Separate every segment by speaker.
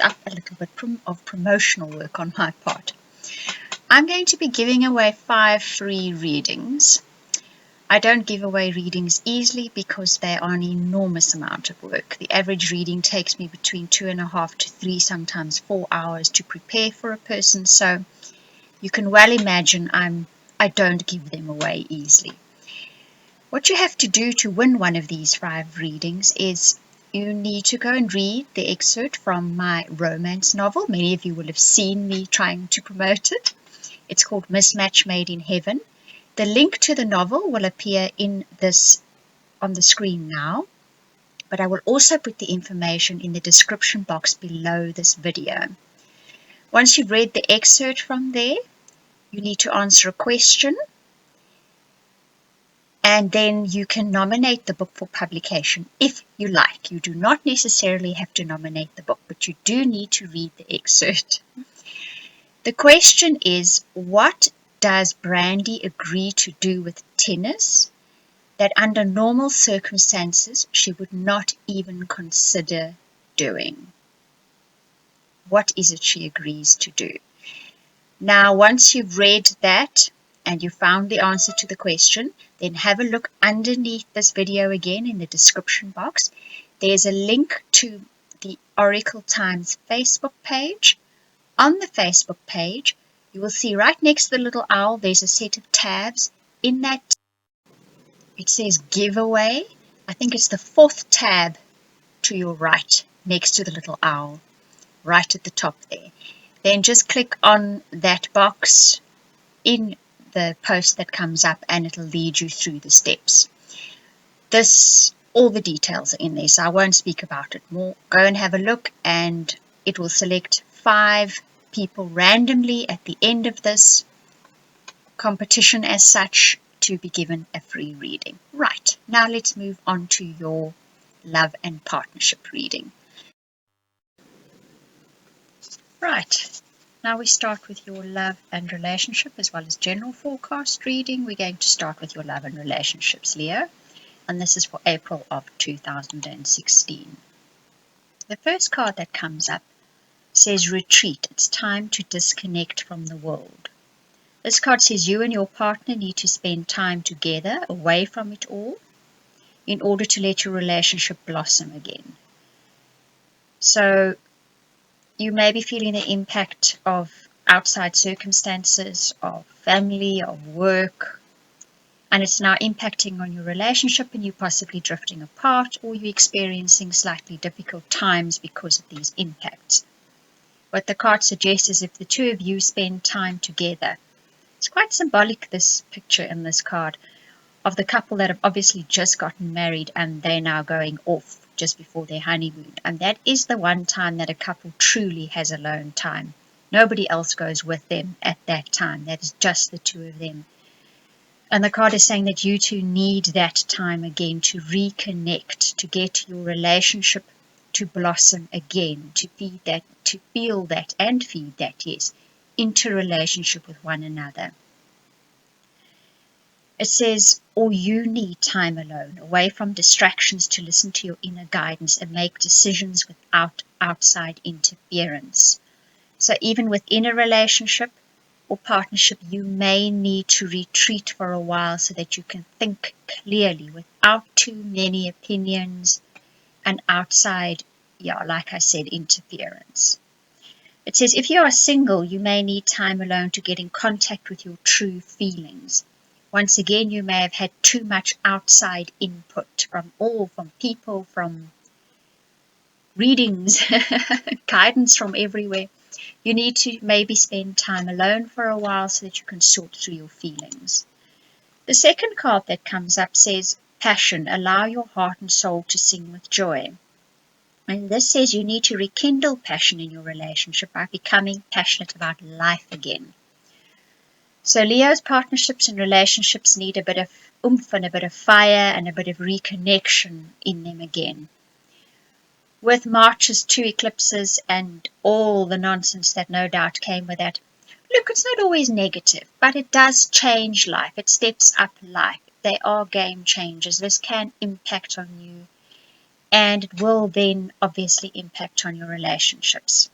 Speaker 1: up a little bit of promotional work on my part. I'm going to be giving away 5 free readings. I don't give away readings easily because they are an enormous amount of work. The average reading takes me between 2.5 to 3, sometimes 4 hours to prepare for a person. So you can well imagine I don't give them away easily. What you have to do to win one of these 5 readings is you need to go and read the excerpt from my romance novel. Many of you will have seen me trying to promote it. It's called Mismatch Made in Heaven. The link to the novel will appear on the screen now, but I will also put the information in the description box below this video. Once you've read the excerpt from there, you need to answer a question, and then you can nominate the book for publication if you like. You do not necessarily have to nominate the book, but you do need to read the excerpt. The question is, what does Brandy agree to do with tennis that under normal circumstances she would not even consider doing? What is it she agrees to do? Now, once you've read that and you found the answer to the question, then have a look underneath this video again in the description box. There's a link to the Oracle Times Facebook page. On the Facebook page, you will see right next to the little owl, there's a set of tabs. In that, it says giveaway. I think it's the 4th tab to your right, next to the little owl, right at the top there. Then just click on that box in the post that comes up and it'll lead you through the steps. All the details are in there, so I won't speak about it more. Go and have a look and it will select 5 people randomly at the end of this competition as such to be given a free reading. Right, now let's move on to your love and partnership reading. Right, now we start with your love and relationship as well as general forecast reading. We're going to start with your love and relationships, Leo, and this is for April of 2016. The first card that comes up says retreat. It's time to disconnect from the world. This card says you and your partner need to spend time together away from it all in order to let your relationship blossom again. So you may be feeling the impact of outside circumstances, of family, of work, and it's now impacting on your relationship and you possibly drifting apart, or you're experiencing slightly difficult times because of these impacts. What the card suggests is if the two of you spend time together, it's quite symbolic, this picture in this card, of the couple that have obviously just gotten married and they're now going off just before their honeymoon. And that is the one time that a couple truly has alone time. Nobody else goes with them at that time. That is just the two of them. And the card is saying that you two need that time again to reconnect, to get your relationship to blossom again, to feed that, to feel that and feed that, yes, interrelationship with one another. It says, or you need time alone, away from distractions, to listen to your inner guidance and make decisions without outside interference. So even within a relationship or partnership, you may need to retreat for a while so that you can think clearly without too many opinions and outside, like I said, interference. It says if you are single, you may need time alone to get in contact with your true feelings. Once again, you may have had too much outside input from people, from readings, guidance from everywhere. You need to maybe spend time alone for a while so that you can sort through your feelings. The second card that comes up says passion. Allow your heart and soul to sing with joy. And this says you need to rekindle passion in your relationship by becoming passionate about life again. So Leo's partnerships and relationships need a bit of oomph and a bit of fire and a bit of reconnection in them again. With March's 2 eclipses and all the nonsense that no doubt came with that, look, it's not always negative, but it does change life. It steps up life. They are game changers. This can impact on you, and it will then obviously impact on your relationships.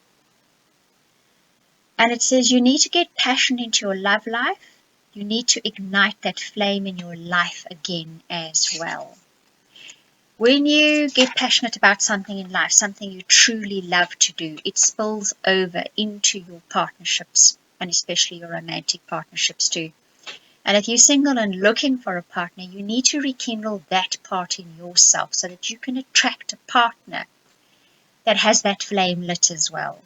Speaker 1: And it says you need to get passion into your love life. You need to ignite that flame in your life again as well. When you get passionate about something in life, something you truly love to do, it spills over into your partnerships, and especially your romantic partnerships too. And if you're single and looking for a partner, you need to rekindle that part in yourself so that you can attract a partner that has that flame lit as well.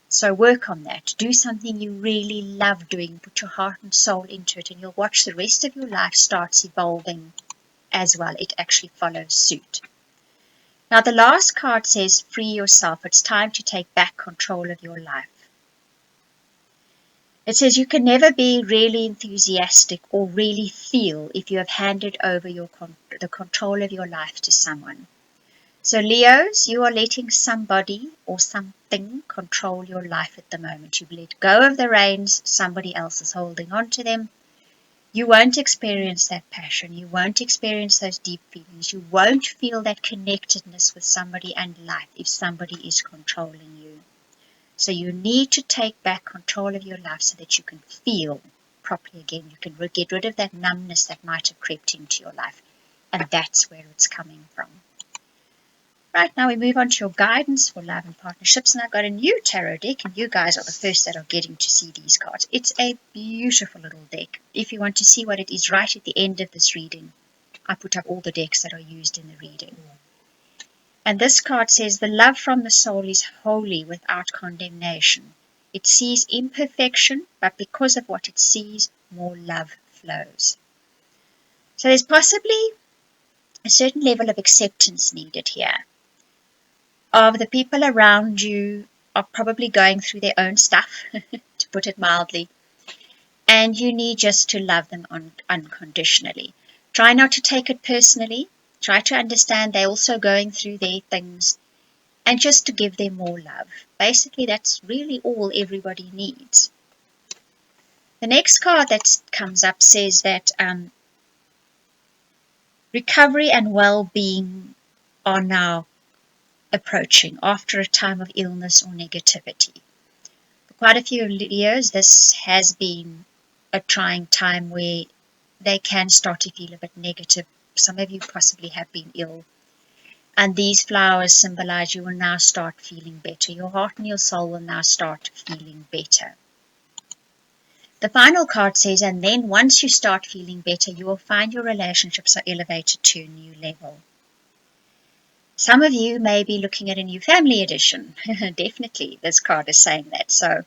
Speaker 1: So work on that. Do something you really love doing. Put your heart and soul into it, and you'll watch the rest of your life starts evolving as well. It actually follows suit. Now the last card says free yourself. It's time to take back control of your life. It says you can never be really enthusiastic or really feel if you have handed over the control of your life to someone. So Leos, you are letting somebody or something control your life at the moment. You've let go of the reins, somebody else is holding on to them. You won't experience that passion. You won't experience those deep feelings. You won't feel that connectedness with somebody and life if somebody is controlling you. So you need to take back control of your life so that you can feel properly again. You can get rid of that numbness that might have crept into your life. And that's where it's coming from. Right, now we move on to your guidance for love and partnerships. And I've got a new tarot deck, and you guys are the first that are getting to see these cards. It's a beautiful little deck. If you want to see what it is right at the end of this reading, I put up all the decks that are used in the reading. And this card says, the love from the soul is holy without condemnation. It sees imperfection, but because of what it sees, more love flows. So there's possibly a certain level of acceptance needed here. Of the people around you are probably going through their own stuff, to put it mildly, and you need just to love them unconditionally. Try not to take it personally. Try to understand they're also going through their things, and just to give them more love. Basically, that's really all everybody needs. The next card that comes up says that recovery and well-being are now approaching after a time of illness or negativity. For quite a few Leos, this has been a trying time where they can start to feel a bit negative. Some of you possibly have been ill. And these flowers symbolize you will now start feeling better. Your heart and your soul will now start feeling better. The final card says, and then once you start feeling better, you will find your relationships are elevated to a new level. Some of you may be looking at a new family edition. Definitely, this card is saying that. So,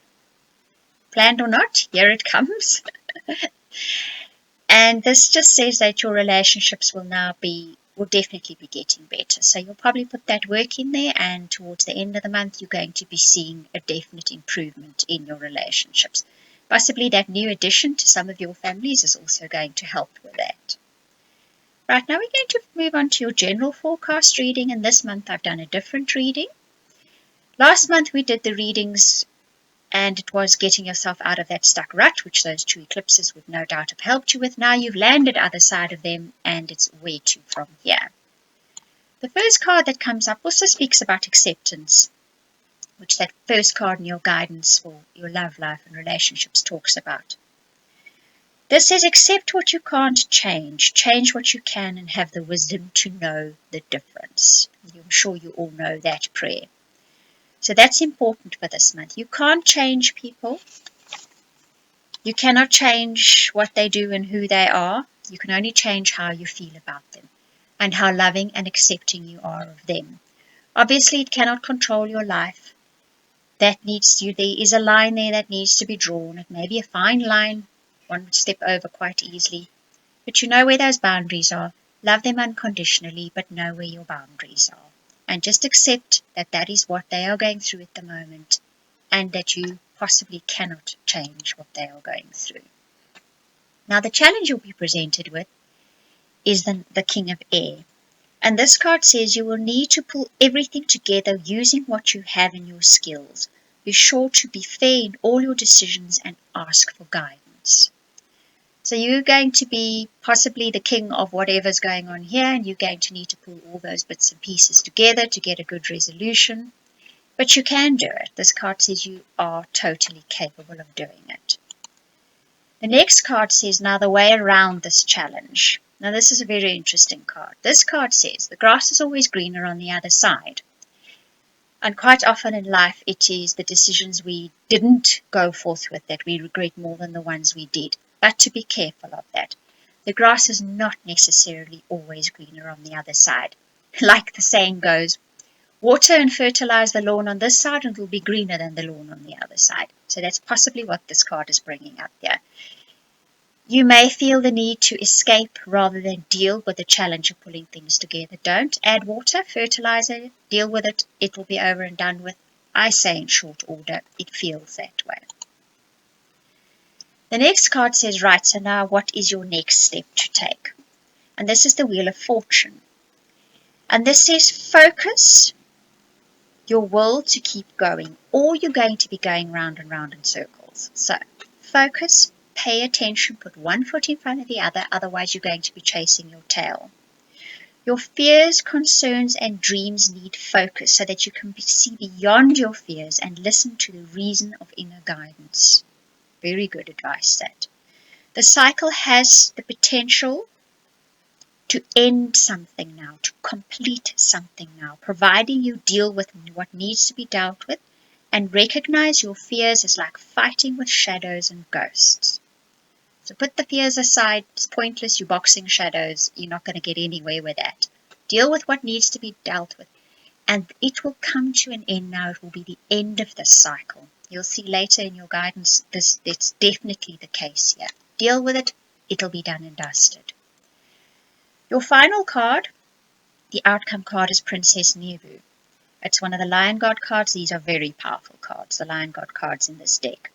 Speaker 1: planned or not, here it comes. And this just says that your relationships will definitely be getting better. So you'll probably put that work in there, and towards the end of the month, you're going to be seeing a definite improvement in your relationships. Possibly that new addition to some of your families is also going to help with that. Right, now we're going to move on to your general forecast reading, and this month I've done a different reading. Last month we did the readings, and it was getting yourself out of that stuck rut, which those two eclipses would no doubt have helped you with. Now you've landed other side of them, and it's where to from here. The first card that comes up also speaks about acceptance, which that first card in your guidance for your love life and relationships talks about. This says, accept what you can't change, change what you can, and have the wisdom to know the difference. I'm sure you all know that prayer. So that's important for this month. You can't change people. You cannot change what they do and who they are. You can only change how you feel about them and how loving and accepting you are of them. Obviously, it cannot control your life. There is a line there that needs to be drawn. It may be a fine line, one would step over quite easily. But you know where those boundaries are. Love them unconditionally, but know where your boundaries are. And just accept that that is what they are going through at the moment, and that you possibly cannot change what they are going through. Now the challenge you'll be presented with is the King of Air. And this card says you will need to pull everything together using what you have in your skills. Be sure to be fair in all your decisions and ask for guidance. So you're going to be possibly the king of whatever's going on here, and you're going to need to pull all those bits and pieces together to get a good resolution. But you can do it. This card says you are totally capable of doing it. The next card says, now the way around this challenge. Now this is a very interesting card. This card says, the grass is always greener on the other side. And quite often in life, it is the decisions we didn't go forth with that we regret more than the ones we did. But to be careful of that. The grass is not necessarily always greener on the other side. Like the saying goes, water and fertilize the lawn on this side and it will be greener than the lawn on the other side. So that's possibly what this card is bringing up here. You may feel the need to escape rather than deal with the challenge of pulling things together. Don't add water, fertilize it, deal with it. It will be over and done with. I say in short order, it feels that way. The next card says, right, so now what is your next step to take? And this is the Wheel of Fortune. And this says, focus your will to keep going, or you're going to be going round and round in circles. So focus, pay attention, put one foot in front of the other, otherwise you're going to be chasing your tail. Your fears, concerns, and dreams need focus so that you can see beyond your fears and listen to the reason of inner guidance. Very good advice, that. The cycle has the potential to end something now, to complete something now, providing you deal with what needs to be dealt with and recognize your fears as like fighting with shadows and ghosts. So put the fears aside. It's pointless. You're boxing shadows. You're not going to get anywhere with that. Deal with what needs to be dealt with. And it will come to an end now. It will be the end of this cycle. You'll see later in your guidance, it's definitely the case here. Deal with it. It'll be done and dusted. Your final card, the outcome card, is Princess Nevu. It's one of the Lion God cards. These are very powerful cards, the Lion God cards in this deck.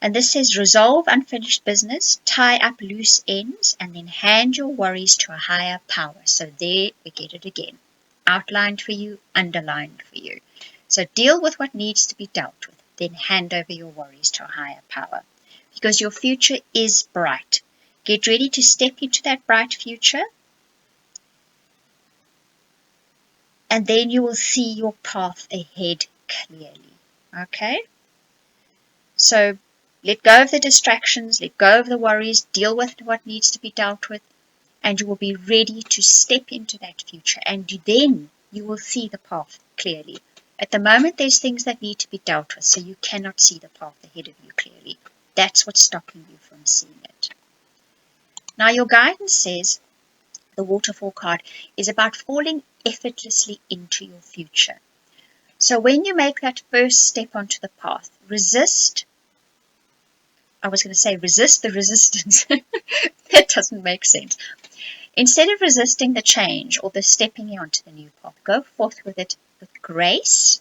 Speaker 1: And this says, resolve unfinished business, tie up loose ends, and then hand your worries to a higher power. So there we get it again. Outlined for you, underlined for you. So deal with what needs to be dealt with, then hand over your worries to a higher power. Because your future is bright. Get ready to step into that bright future. And then you will see your path ahead clearly. Okay? So let go of the distractions, let go of the worries, deal with what needs to be dealt with, and you will be ready to step into that future. And then you will see the path clearly. At the moment, there's things that need to be dealt with, so you cannot see the path ahead of you clearly. That's what's stopping you from seeing it. Now, your guidance says, the waterfall card is about falling effortlessly into your future. So when you make that first step onto the path, resist the resistance. That doesn't make sense. Instead of resisting the change or the stepping onto the new path, go forth with it with grace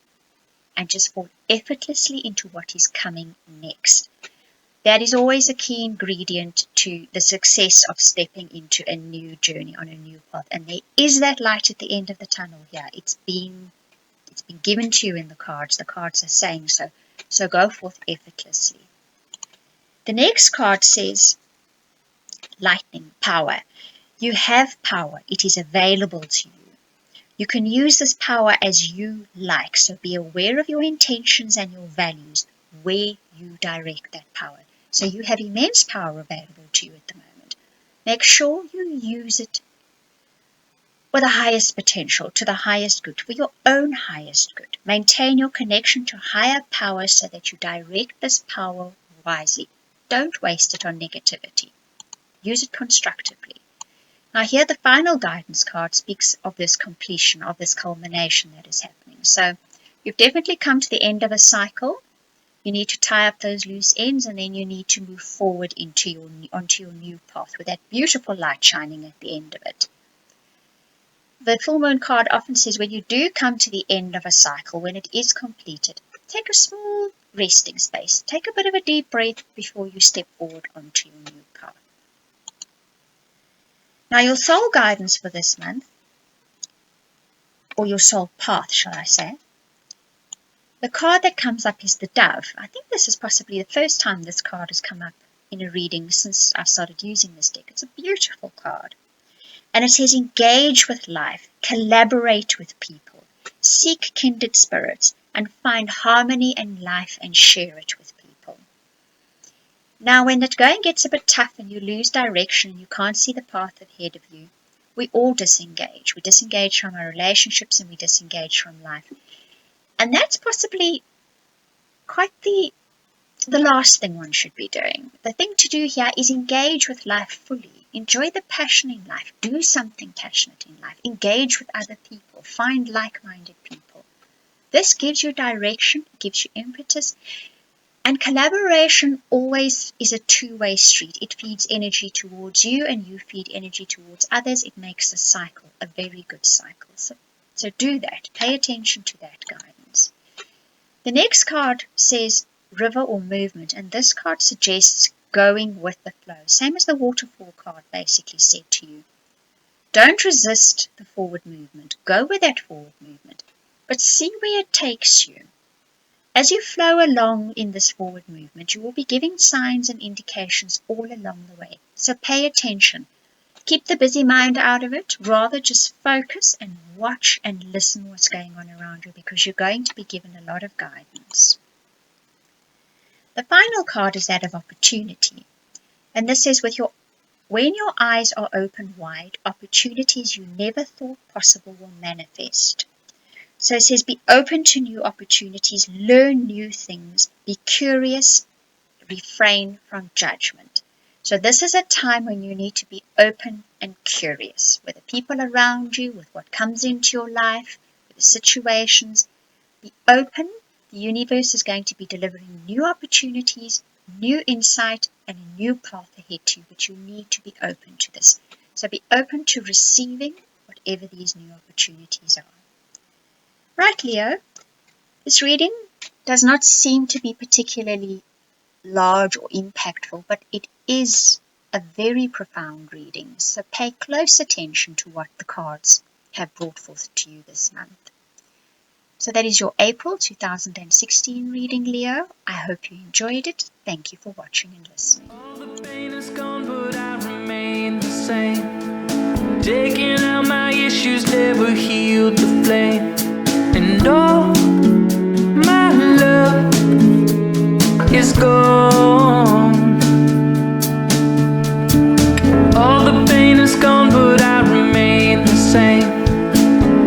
Speaker 1: and just fall effortlessly into what is coming next. That is always a key ingredient to the success of stepping into a new journey on a new path. And there is that light at the end of the tunnel here. It's been given to you in the cards. The cards are saying so. So go forth effortlessly. The next card says, lightning, power. You have power. It is available to you. You can use this power as you like. So be aware of your intentions and your values, where you direct that power. So you have immense power available to you at the moment. Make sure you use it with the highest potential, to the highest good, for your own highest good. Maintain your connection to higher power so that you direct this power wisely. Don't waste it on negativity. Use it constructively. Now here the final guidance card speaks of this completion, of this culmination that is happening. So you've definitely come to the end of a cycle. You need to tie up those loose ends, and then you need to move forward onto your new path with that beautiful light shining at the end of it. The full moon card often says when you do come to the end of a cycle, when it is completed, take a small resting space. Take a bit of a deep breath before you step forward onto your new path. Now your soul guidance for this month, or your soul path, shall I say, the card that comes up is the Dove. I think this is possibly the first time this card has come up in a reading since I started using this deck. It's a beautiful card. And it says, engage with life, collaborate with people, seek kindred spirits, and find harmony in life and share it with people. Now, when the going gets a bit tough and you lose direction and you can't see the path ahead of you, we all disengage. We disengage from our relationships and we disengage from life. And that's possibly quite the last thing one should be doing. The thing to do here is engage with life fully. Enjoy the passion in life. Do something passionate in life. Engage with other people. Find like-minded people. This gives you direction, gives you impetus. And collaboration always is a two-way street. It feeds energy towards you and you feed energy towards others. It makes a cycle, a very good cycle. So do that. Pay attention to that guidance. The next card says river or movement, and this card suggests going with the flow. Same as the waterfall card basically said to you. Don't resist the forward movement. Go with that forward movement, but see where it takes you. As you flow along in this forward movement, you will be giving signs and indications all along the way. So pay attention. Keep the busy mind out of it. Rather just focus and watch and listen what's going on around you, because you're going to be given a lot of guidance. The final card is that of opportunity. And this says, when your eyes are open wide, opportunities you never thought possible will manifest. So it says, be open to new opportunities, learn new things, be curious, refrain from judgment. So this is a time when you need to be open and curious with the people around you, with what comes into your life, with the situations. Be open. The universe is going to be delivering new opportunities, new insight, and a new path ahead to you, but you need to be open to this. So be open to receiving whatever these new opportunities are. Right, Leo, this reading does not seem to be particularly large or impactful, but it is a very profound reading. So pay close attention to what the cards have brought forth to you this month. So that is your April 2016 reading, Leo. I hope you enjoyed it. Thank you for watching and listening.
Speaker 2: All the pain is gone, but I remain the same. Taking out my issues never healed the flame. And all my love is gone. All the pain is gone, but I remain the same.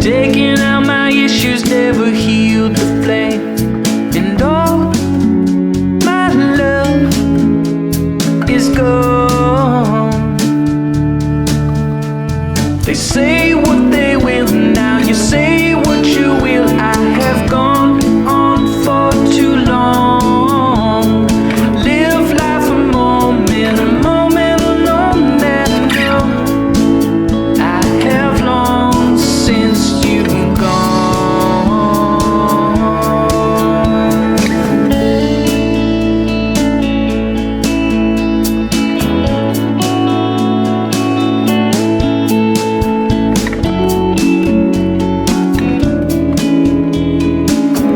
Speaker 2: Taking out my issues never healed the flame. And all my love is gone. They say what they will, now you say what you will. I have gone on for too long. Live life a moment alone that no, I have long since you've gone.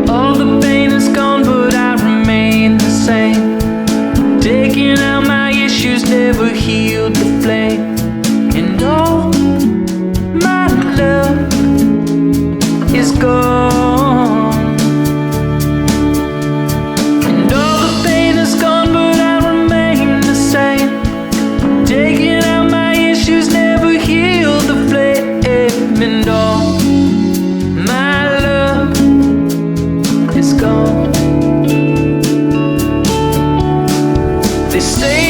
Speaker 2: All the pain is gone, but I remain the same. Taking out my issues never healed the flame. And all my love is gone. And all the pain is gone, but I remain the same. Taking out my issues never healed the flame. And all my love is gone. They say